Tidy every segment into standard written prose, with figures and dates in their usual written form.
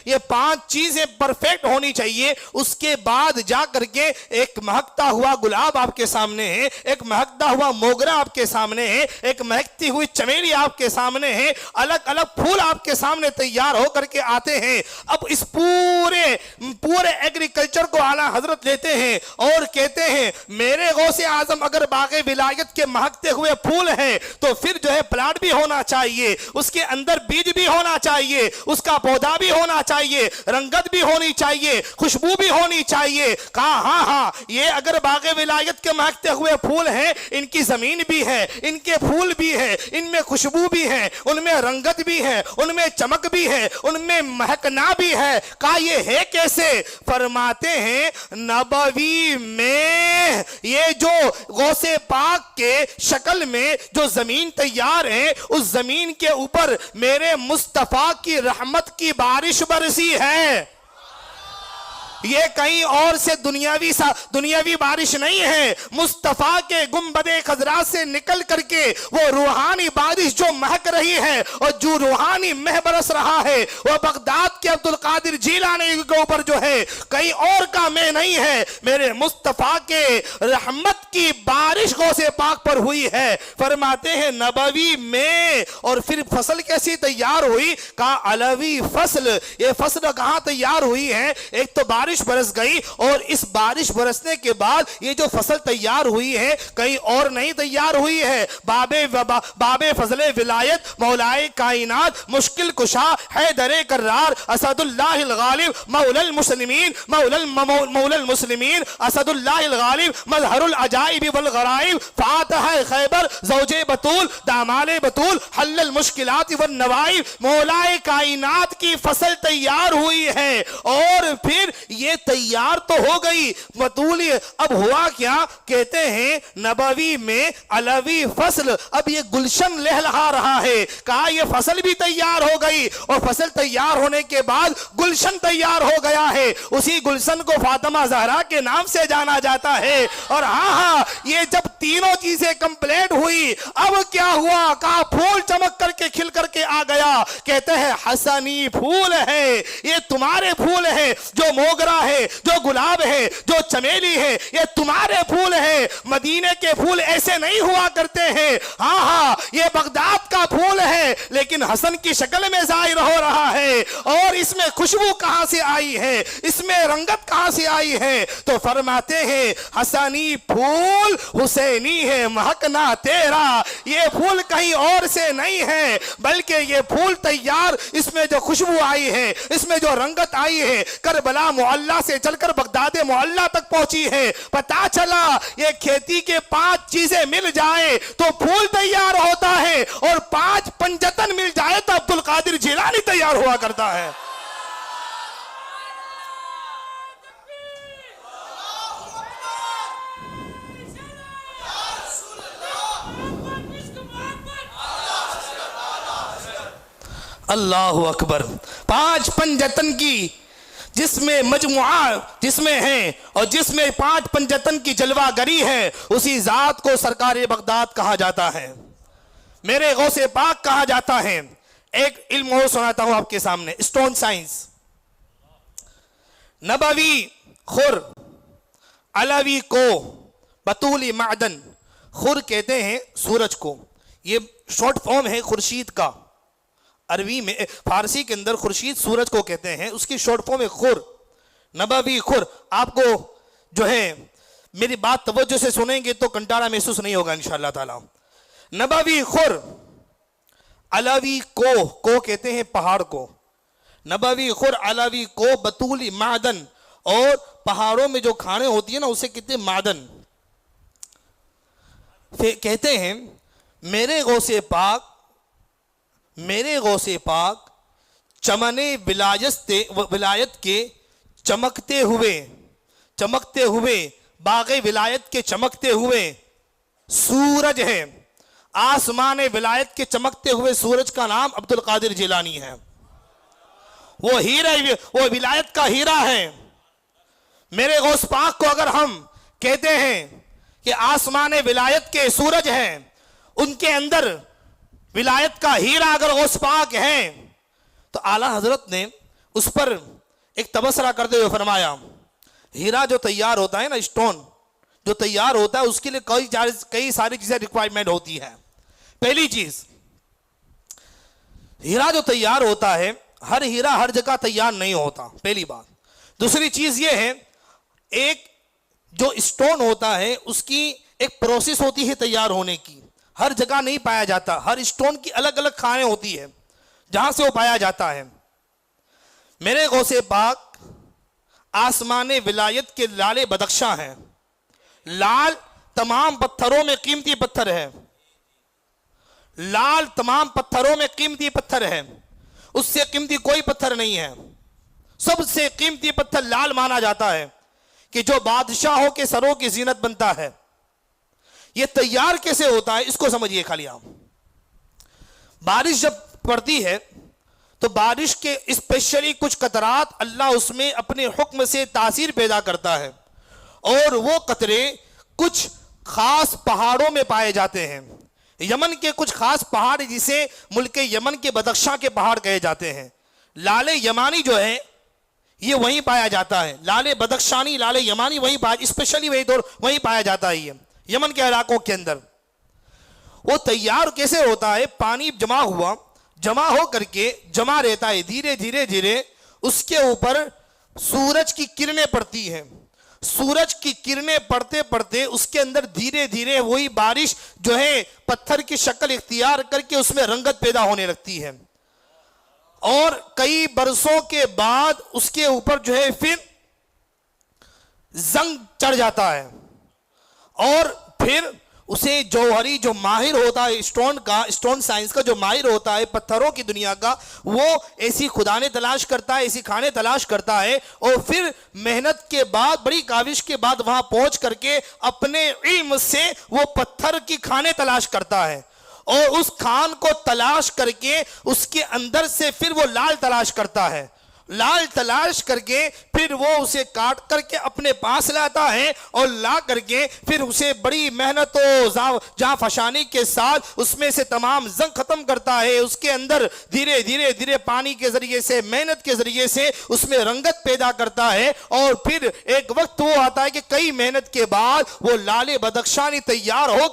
ये 5 चीजें परफेक्ट होनी चाहिए, उसके बाद जा करके एक महकता हुआ गुलाब आपके सामने है, एक महकता हुआ मोगरा आपके सामने है, एक महकती हुई चमेली आपके सामने है, अलग अलग फूल आपके सामने तैयार होकर के आते हैं। अब इस पूरे एग्रीकल्चर को आला हजरत लेते हैं और कहते हैं मेरे गौसे आजम अगर बागे विलायत के महकते हुए फूल हैं तो फिर जो है प्लांट भी होना चाहिए, उसके अंदर बीज भी होना चाहिए, उसका पौधा भी होना चाहिए, रंगत भी होनी चाहिए, खुशबू भी होनी चाहिए। कहा हाँ हाँ, ये अगर बागे विलायत के महकते हुए फूल हैं, इनकी जमीन भी है, इनके फूल भी है, इनमें खुशबू भी है, उनमें रंगत भी है, उनमें चमक भी है, उनमें महकना भी है। कहा ये है कैसे? फरमाते हैं नबवी में ये जो गौसे पाक के शक्ल में जो जमीन तैयार है, उस जमीन के ऊपर मेरे मुस्तफा की रहमत की बारिश बरसी है। ये कहीं और से दुनियावी बारिश नहीं है, मुस्तफा के गुंबदे खजरा से निकल करके वो रूहानी बारिश जो महक रही है और जो रूहानी मह बरस रहा है, वो बगदाद के अब्दुल कादिर जीलानी के ऊपर जो है कहीं और का मह नहीं है, मेरे मुस्तफा के रहमत की बारिश गौसे पाक पर हुई है। फरमाते हैं नबवी में। और फिर फसल कैसी तैयार हुई? कहा अलवी फसल। ये फसल कहां तैयार हुई है? एक तो बारिश बरस गई और इस बारिश बरसने के बाद ये जो फसल तैयार हुई है कहीं और नहीं तैयार हुई है। बाबे फजले विलायत मौलाए कायनात मुश्किल कुशा हैदरे कर्रार असदुल्लाहिल गालिब मौलल मुस्लिमीन असदुल्लाहिल गालिब मजहरुल अजाइब वल गराइब फातह खैबर ज़ौजे बतूल दामाले बतूल हल्लल मुश्किलात वन नवाइब। मौलाए कायनात की फसल तैयार हुई है और फिर ये तैयार तो हो गई बतूली। अब हुआ क्या? कहते हैं नबवी में अलवी फसल। अब ये गुलशन लहलहा रहा है। कहा ये फसल भी तैयार हो गई और फसल तैयार होने के बाद गुलशन तैयार हो गया है। उसी गुलशन को फातिमा ज़हरा के नाम से जाना जाता है। और हाँ, ये जब तीनों चीजें कंप्लीट हुई, अब क्या हुआ? कहा फूल चमक करके खिल करके आ गया। कहते हैं हसनी फूल है, ये तुम्हारे फूल है, जो मोगरा है, जो गुलाब है, जो चमेली है, ये तुम्हारे फूल है। मदीने के फूल ऐसे नहीं हुआ करते हैं। हाँ हाँ, ये बगदाद का फूल है लेकिन हसन की शक्ल में जाहिर हो रहा है। और इसमें खुशबू कहां से आई है, इसमें रंगत कहां से आई है? तो फरमाते हैं हसनी फूल हुसैनी है महकना तेरा। ये फूल कहीं और से नहीं है बल्कि ये फूल तैयार, इसमें जो खुशबू आई है, इसमें जो रंगत आई है, करबला मोहल्ला से चलकर बगदाद मोहल्ला तक पहुंची है। पता चला ये खेती के 5 चीजें मिल जाए तो फूल तैयार होता है और 5 पंजतन मिल जाए तो अब्दुल कादिर जिलानी तैयार हुआ करता है। अल्लाहु अकबर। 5 पंजतन की जिसमें मजमुआ जिसमें है और जिसमें 5 पंजतन की जलवागरी है, उसी जात को सरकार बगदाद कहा जाता है, मेरे गौसे पाक कहा जाता है। एक इल्म और सुनाता हूं आपके सामने, स्टोन साइंस। नबवी खुर अलवी को बतूली मादन। खुर कहते हैं सूरज को, ये शॉर्ट फॉर्म है खुर्शीद का। अरबी में, फारसी के अंदर खुर्शीद सूरज को कहते हैं, उसकी शॉर्ट फॉर्म है खुर। नबवी खुर। आपको जो है मेरी बात तवज्जो से सुनेंगे तो कंटारा महसूस नहीं होगा इंशाअल्लाह ताला। नबवी खुर अलवी को कहते हैं पहाड़ को। नबवी खुर अलवी को बतूली मादन। और पहाड़ों में जो खाने होती है ना, उसे कहते हैं मादन। फिर कहते हैं मेरे गौसे पाक चमने विलायत के चमकते हुए बागे विलायत के चमकते हुए सूरज है। आसमान विलायत के चमकते हुए सूरज का नाम अब्दुल कादिर जिलानी है। वो हीरा, वो विलायत का हीरा है। मेरे गौस पाक को अगर हम कहते हैं कि आसमान विलायत के सूरज हैं, उनके अंदर विलायत का हीरा अगर गौस पाक है, तो आला हजरत ने उस पर एक तबसरा करते हुए फरमाया, हीरा जो तैयार होता है ना, स्टोन जो तैयार होता है, उसके लिए कई सारी चीजें रिक्वायरमेंट होती है। पहली चीज, हीरा जो तैयार होता है, हर हीरा हर जगह तैयार नहीं होता, पहली बात। दूसरी चीज ये है, एक जो स्टोन होता है उसकी एक प्रोसेस होती है तैयार होने की, हर जगह नहीं पाया जाता। हर स्टोन की अलग अलग खानें होती है जहां से वो पाया जाता है। मेरे गौसे पाक आसमाने विलायत के लाले बदख्शां हैं। लाल तमाम पत्थरों में कीमती पत्थर है, लाल तमाम पत्थरों में कीमती पत्थर है, उससे कीमती कोई पत्थर नहीं है। सबसे कीमती पत्थर लाल माना जाता है कि जो बादशाहों के सरों की जीनत बनता है। यह तैयार कैसे होता है इसको समझिए खाली आप। बारिश जब पड़ती है तो बारिश के स्पेशली कुछ कतरात अल्लाह उसमें अपने हुक्म से तासीर पैदा करता है, और वो कतरे कुछ खास पहाड़ों में पाए जाते हैं। यमन के कुछ खास पहाड़ जिसे मुल्क यमन के बदख्शां के पहाड़ कहे जाते हैं। लाले यमानी जो है ये वहीं पाया जाता है। लाले बदख्शानी, लाले यमानी वहीं पाया, स्पेशली वहीं पाया जाता है ये यमन के इलाकों के अंदर। वो तैयार कैसे होता है, पानी जमा हो करके जमा रहता है, धीरे धीरे धीरे उसके ऊपर सूरज की किरणें पड़ती हैं। सूरज की किरणें पड़ते पड़ते उसके अंदर धीरे धीरे वही बारिश जो है पत्थर की शक्ल इख्तियार करके उसमें रंगत पैदा होने लगती है, और कई बरसों के बाद उसके ऊपर जो है फिर जंग चढ़ जाता है, और फिर उसे जौहरी जो माहिर होता है स्टोन साइंस का जो माहिर होता है पत्थरों की दुनिया का, वो ऐसी खुदाने तलाश करता है, ऐसी खाने तलाश करता है, और फिर मेहनत के बाद, बड़ी काविश के बाद वहां पहुंच करके अपने इल्म से वो पत्थर की खाने तलाश करता है, और उस खान को तलाश करके उसके अंदर से फिर वो लाल तलाश करता है। लाल तलाश करके फिर वो उसे काट करके अपने पास लाता है, और ला करके फिर उसे बड़ी मेहनत जां फशानी के साथ उसमें से तमाम जंग खत्म करता है। उसके अंदर धीरे धीरे धीरे पानी के जरिए से, मेहनत के जरिए से उसमें रंगत पैदा करता है, और फिर एक वक्त वो आता है कि कई मेहनत के बाद वो लाले बदख्शानी तैयार हो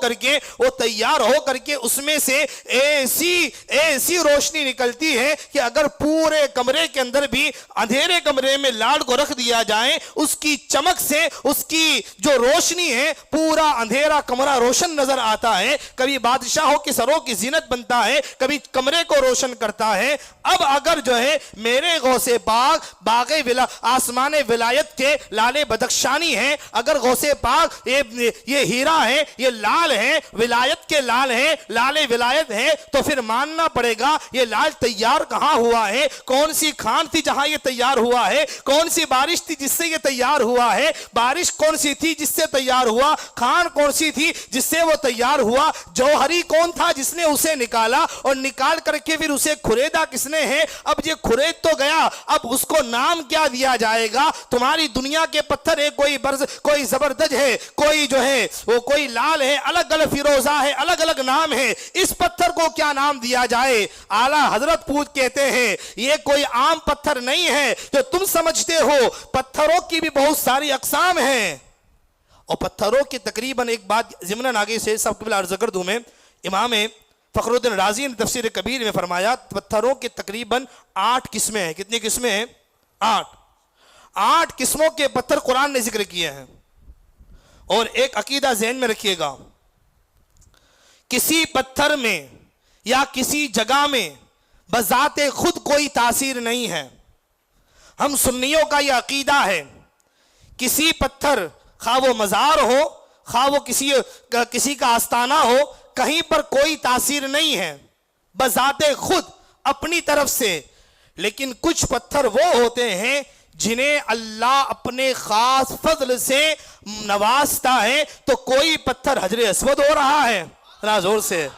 करके उसमें से ऐसी रोशनी निकलती है कि अगर पूरे कमरे के अंदर भी अंधेरे कमरे में लाल को रख दिया जाए, उसकी चमक से उसकी जो रोशनी है पूरा अंधेरा कमरा रोशन नजर आता है। कभी बादशाहों के सरों की जीनत बनता है, कभी कमरे को रोशन करता है। अब अगर जो है मेरे गौसे पाक बागे आसमाने विलायत के लाले बदख्शानी है, अगर गौसे पाक ये हीरा है, ये लाल है, विलायत के लाल है, लाले विलायत है, तो फिर मानना पड़ेगा ये लाल तैयार कहां हुआ है, कौन सी खान थी जहां ये तैयार हुआ है, कौन सी बारिश थी जिससे ये तैयार हुआ है, बारिश कौन सी थी जिससे तैयार हुआ, खान कौन सी थी जिससे वो तैयार हुआ, जौहरी कौन था जिसने उसे निकाला, और निकाल करके फिर उसे खुरेदा किसने है। अब ये खुरेद तो गया, अब उसको नाम क्या दिया जाएगा। तुम्हारी दुनिया के पत्थर है, कोई जबरदस्त है, कोई जो है वो कोई लाल है, अलग अलग फिरोजा है, अलग अलग नाम है, इस पत्थर को क्या नाम दिया जाए। आला हजरत पूछ कहते हैं ये कोई आम पत्थर नहीं है जो तुम समझते हो, पत्थरों की भी बहुत सारी अकसाम हैं। और पत्थरों की तकरीबन एक बात ज़िमनन आगे से सब अर्ज कर दूं मैं, इमाम फखरुद्दीन राजी ने तफसीर कबीर में फरमाया पत्थरों की तकरीबन 8 किस्में हैं। कितनी किस्में हैं? 8 किस्मों के पत्थर कुरान ने जिक्र किए हैं। और एक अकीदा ज़हन में रखिएगा, किसी पत्थर में या किसी जगह में बजाते खुद कोई तासीर नहीं है। हम सुन्नियों का यह अकीदा है, किसी पत्थर खा वो मज़ार हो, खा वो किसी का आस्ताना हो, कहीं पर कोई तासीर नहीं है बजाते खुद अपनी तरफ से। लेकिन कुछ पत्थर वो होते हैं जिन्हें अल्लाह अपने खास फजल से नवाजता है। तो कोई पत्थर हजरे अस्वद हो रहा है, जोर से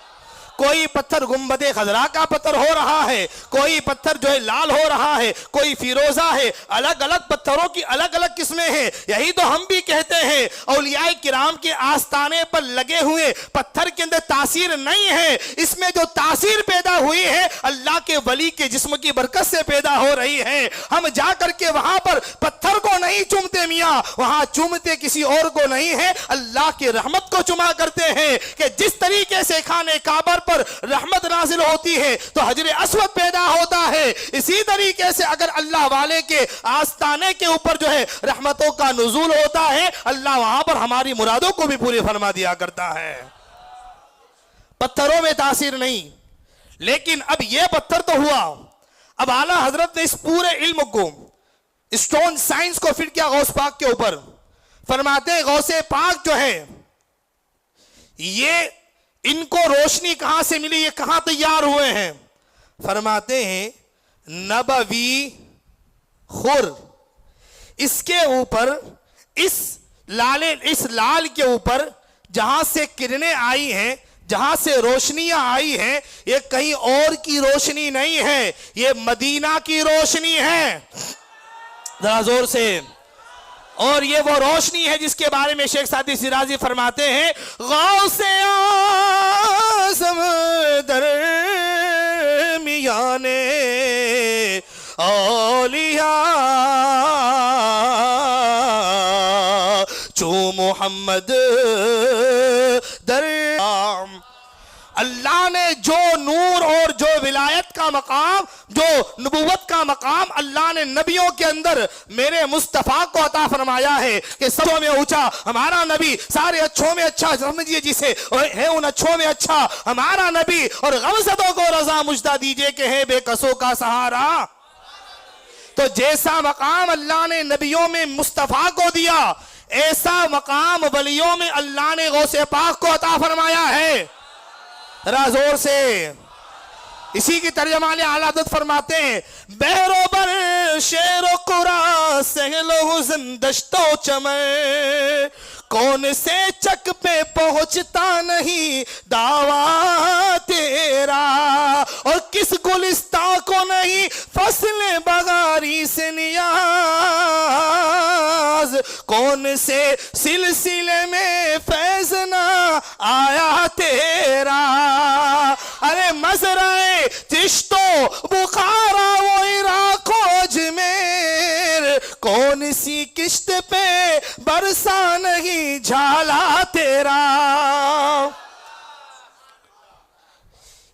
कोई पत्थर गुंबदे खजरा का पत्थर हो रहा है, कोई पत्थर जो है लाल हो रहा है, कोई फिरोजा है। अलग अलग पत्थरों की अलग अलग किस्में हैं। यही तो हम भी कहते हैं औलियाए किराम के आस्ताने पर लगे हुए पत्थर के अंदर तासीर नहीं है, इसमें जो तासीर पैदा हुई है अल्लाह के वली के जिस्म की बरकत से पैदा हो रही है। हम जा करके वहां पर पत्थर को नहीं चूमते मियां, वहां चूमते किसी और को नहीं है, अल्लाह की रहमत को चुमा करते हैं। कि जिस तरीके से खाने काबर पर रहमत नाजिल होती है तो हजर अस्वद पैदा होता है, इसी तरीके से अगर अल्लाह वाले के आस्ताने के ऊपर जो है रहमतों का नुज़ूल होता है, अल्लाह वहां पर हमारी मुरादों को भी पूरी फरमा दिया करता है। पत्थरों में तासीर नहीं, लेकिन अब यह पत्थर तो हुआ, अब आला हजरत ने इस पूरे इल्म को, स्टोन साइंस को फिट किया गौस पाक के ऊपर। फरमाते हैं गौसे पाक जो है ये इनको रोशनी कहां से मिली, ये कहां तैयार हुए हैं? फरमाते हैं नबवी खुर, इसके ऊपर इस लाल के ऊपर जहां से किरणें आई हैं, जहां से रोशनियां आई हैं, ये कहीं और की रोशनी नहीं है, ये मदीना की रोशनी है। जरा जोर से। और ये वो रोशनी है जिसके बारे में शेख सादी सिराजी फरमाते हैं गौसे आज़म दरमियाने औलिया चू मोहम्मद दर। अल्लाह ने जो नूर और जो विलायत का मकाम, जो नबूवत का मकाम अल्लाह ने नबियों के अंदर मेरे मुस्तफ़ा को अता फरमाया है कि सबों में ऊंचा हमारा नबी, सारे अच्छों में अच्छा समझिए जिसे है उन अच्छों में अच्छा हमारा नबी, और गमज़दों को रजा मुजदा दीजिए कि है बेकसों का सहारा। तो जैसा मकाम अल्लाह ने नबियों में मुस्तफ़ा को दिया, ऐसा मकाम वलियों में अल्लाह ने गौसे पाक को अता फरमाया है। जरा जोर से। इसी की तर्जमा ने आला हज़रत फरमाते हैं बहरोबर शेरो कुरा सहलो जिंदश्तो चमर, कौन से चक पे पहुंचता नहीं दावा तेरा, और किस गुलिस्ता को नहीं फसले बगारी से नियाज, कौन से सिलसिले में फैज़ ना आया तेरा। अरे मजराए चिश्तो बुखारा वो इराक अजमेर, कौन सी किश्त पे बरसा नहीं झाला तेरा।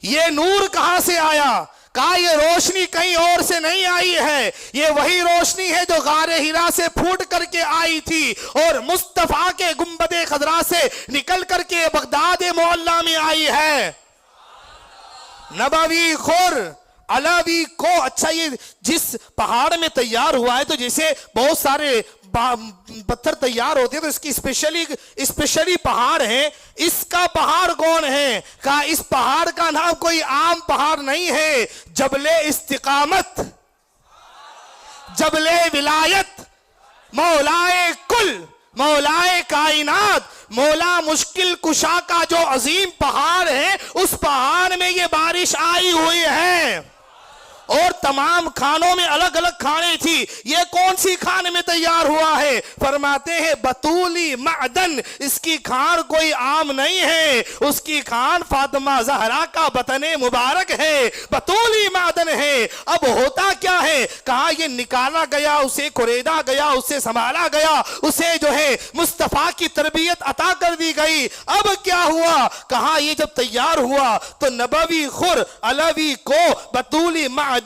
ये नूर कहां से आया? कहा ये रोशनी कहीं और से नहीं आई है, ये वही रोशनी है जो गारे हिरा से फूट करके आई थी और मुस्तफा के गुंबदे खजरा से निकल करके बगदाद मोहल्ला में आई है। नबवी खुर अलावी को। अच्छा, ये जिस पहाड़ में तैयार हुआ है, तो जैसे बहुत सारे पत्थर तैयार होते हैं तो इसकी स्पेशली पहाड़ है। इसका पहाड़ कौन है? कहा इस पहाड़ का नाम कोई आम पहाड़ नहीं है, जबले इस्तिकामत, जबले विलायत, मौलाए कुल, मौलाए कायनात, मौला मुश्किल कुशा का जो अजीम पहाड़ है, उस पहाड़ में ये बारिश आई हुई है। और तमाम खानों में अलग अलग खाने थी। ये कौन सी खान में तैयार हुआ है? फरमाते हैं बतूली मादन, इसकी खान कोई आम नहीं है, उसकी खान फातिमा ज़हरा का बतने मुबारक है, बतूली मादन है। अब होता क्या है? कहा ये निकाला गया, उसे कुरेदा गया, उसे संभाला गया, उसे जो है मुस्तफ़ा की तरबियत अता कर दी गई। अब क्या हुआ? कहा ये जब तैयार हुआ तो नबवी खुर अलवी को बतूली मादन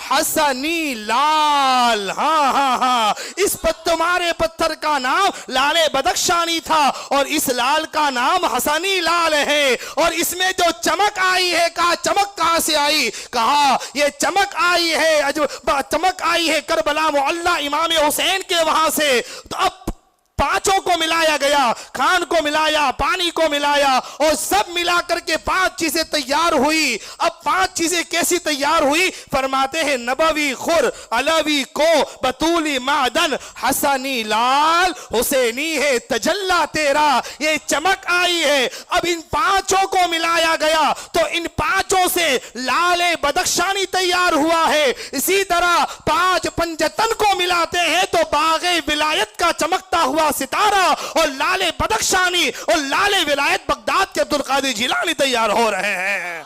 हसनी लाल, हाँ हाँ हाँ, इस तुम्हारे पत्थर का नाम लाले बदख्शानी था और इस लाल का नाम हसनी लाल है। और इसमें जो चमक आई है, कहा चमक कहां से आई? कहा ये चमक आई है, चमक आई है करबला मुअल्ला इमाम हुसैन के वहां से। तो अब पांचों को मिलाया गया, खान को मिलाया, पानी को मिलाया और सब मिला करके 5 चीजें तैयार हुई। अब 5 चीजें कैसी तैयार हुई? फरमाते हैं नबवी खुर, अलवी को, बतूली मादन, हसनी लाल, हुसैनी है तजल्ला तेरा, ये चमक आई है। अब इन 5 को मिलाया गया तो इन 5 से लाले बदख्शानी तैयार हुआ है। इसी तरह 5 पंजतन को मिलाते हैं तो बागे विलायत का चमकता हुआ सितारा और लाले बदख्शानी और लाले विलायत बगदाद के अब्दुल कादिर जिलानी तैयार हो रहे हैं।